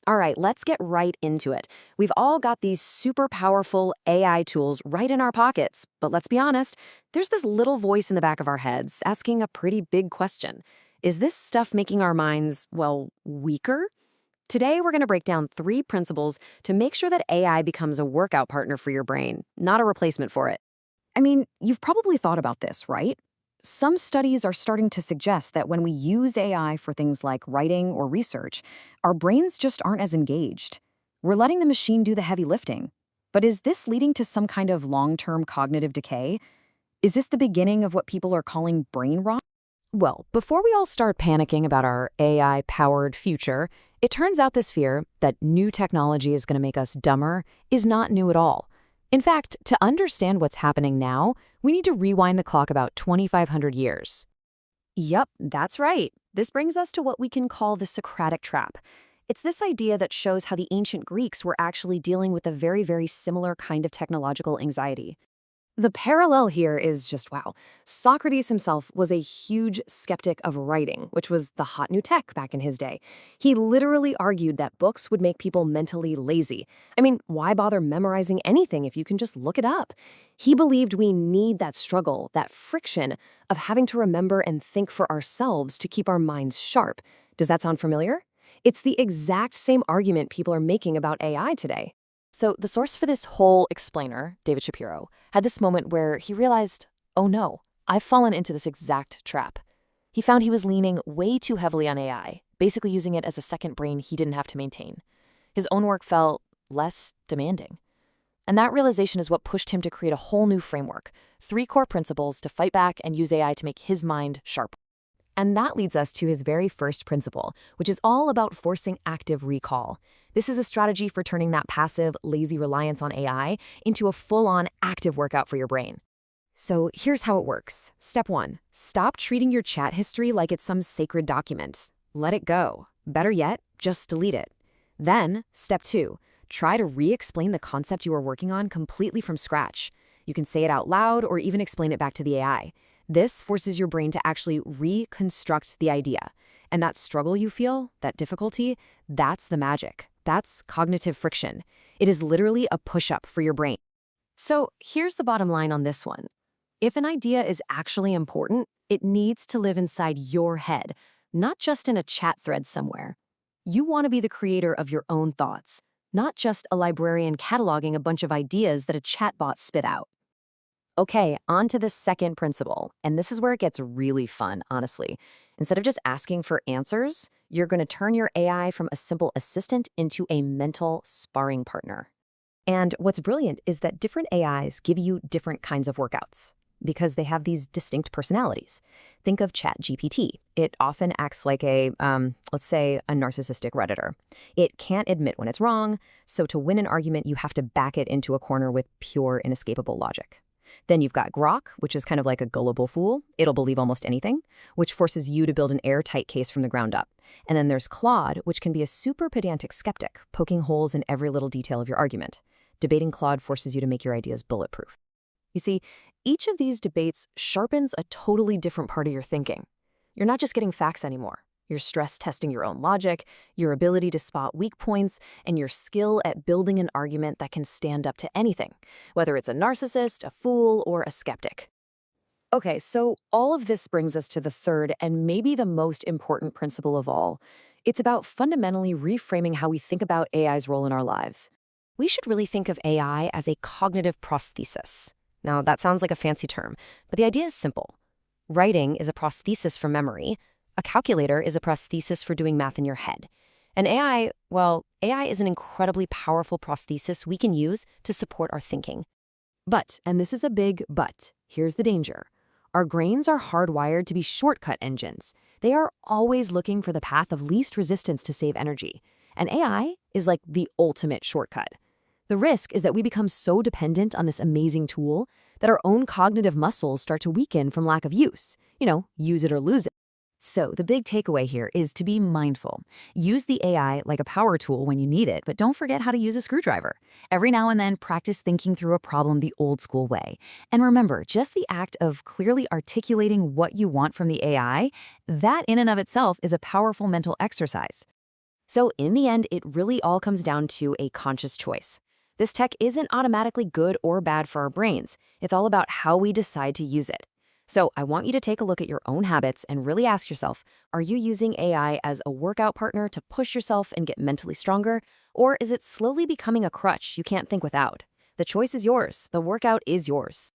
All right, let's get right into it. We've all got these super powerful AI tools right in our pockets, but let's be honest, there's this little voice in the back of our heads asking a pretty big question. Is this stuff making our minds, well, weaker? Today, we're going to break down 3 principles to make sure that AI becomes a workout partner for your brain, not a replacement for it. I mean, you've probably thought about this, right? Some studies are starting to suggest that when we use AI for things like writing or research, our brains just aren't as engaged. We're letting the machine do the heavy lifting. But is this leading to some kind of long-term cognitive decay? Is this the beginning of what people are calling brain rot? Well, before we all start panicking about our AI-powered future, it turns out this fear that new technology is going to make us dumber is not new at all. In fact, to understand what's happening now, we need to rewind the clock about 2,500 years. Yup, that's right. This brings us to what we can call the Socratic Trap. It's this idea that shows how the ancient Greeks were actually dealing with a very, very similar kind of technological anxiety. The parallel here is just wow. Socrates himself was a huge skeptic of writing, which was the hot new tech back in his day. He literally argued that books would make people mentally lazy. I mean, why bother memorizing anything if you can just look it up? He believed we need that struggle, that friction of having to remember and think for ourselves to keep our minds sharp. Does that sound familiar? It's the exact same argument people are making about AI today. So the source for this whole explainer, David Shapiro, had this moment where he realized, oh no, I've fallen into this exact trap. He found he was leaning way too heavily on AI, basically using it as a second brain he didn't have to maintain. His own work felt less demanding. And that realization is what pushed him to create a whole new framework, 3 core principles to fight back and use AI to make his mind sharp. And that leads us to his very first principle, which is all about forcing active recall. This is a strategy for turning that passive, lazy reliance on AI into a full-on active workout for your brain. So here's how it works. Step 1, stop treating your chat history like it's some sacred document. Let it go. Better yet, just delete it. Then, step 2, try to re-explain the concept you are working on completely from scratch. You can say it out loud or even explain it back to the AI. This forces your brain to actually reconstruct the idea. And that struggle you feel, that difficulty, that's the magic. That's cognitive friction. It is literally a push-up for your brain. So here's the bottom line on this one. If an idea is actually important, it needs to live inside your head, not just in a chat thread somewhere. You want to be the creator of your own thoughts, not just a librarian cataloging a bunch of ideas that a chatbot spit out. Okay, on to the second principle, and this is where it gets really fun, honestly. Instead of just asking for answers, you're going to turn your AI from a simple assistant into a mental sparring partner. And what's brilliant is that different AIs give you different kinds of workouts because they have these distinct personalities. Think of ChatGPT. It often acts like let's say, a narcissistic Redditor. It can't admit when it's wrong, so to win an argument, you have to back it into a corner with pure, inescapable logic. Then you've got Grok, which is kind of like a gullible fool. It'll believe almost anything, which forces you to build an airtight case from the ground up. And then there's Claude, which can be a super pedantic skeptic, poking holes in every little detail of your argument. Debating Claude forces you to make your ideas bulletproof. You see, each of these debates sharpens a totally different part of your thinking. You're not just getting facts anymore. You're stress testing your own logic, your ability to spot weak points, and your skill at building an argument that can stand up to anything, whether it's a narcissist, a fool, or a skeptic. Okay, so all of this brings us to the third and maybe the most important principle of all. It's about fundamentally reframing how we think about AI's role in our lives. We should really think of AI as a cognitive prosthesis. Now, that sounds like a fancy term, but the idea is simple. Writing is a prosthesis for memory. A calculator is a prosthesis for doing math in your head. And AI, well, AI is an incredibly powerful prosthesis we can use to support our thinking. But, and this is a big but, here's the danger. Our brains are hardwired to be shortcut engines. They are always looking for the path of least resistance to save energy. And AI is like the ultimate shortcut. The risk is that we become so dependent on this amazing tool that our own cognitive muscles start to weaken from lack of use. Use it or lose it. So the big takeaway here is to be mindful. Use the AI like a power tool when you need it, but don't forget how to use a screwdriver. Every now and then, practice thinking through a problem the old school way. And remember, just the act of clearly articulating what you want from the AI, that in and of itself is a powerful mental exercise. So in the end, it really all comes down to a conscious choice. This tech isn't automatically good or bad for our brains. It's all about how we decide to use it. So I want you to take a look at your own habits and really ask yourself, are you using AI as a workout partner to push yourself and get mentally stronger? Or is it slowly becoming a crutch you can't think without? The choice is yours. The workout is yours.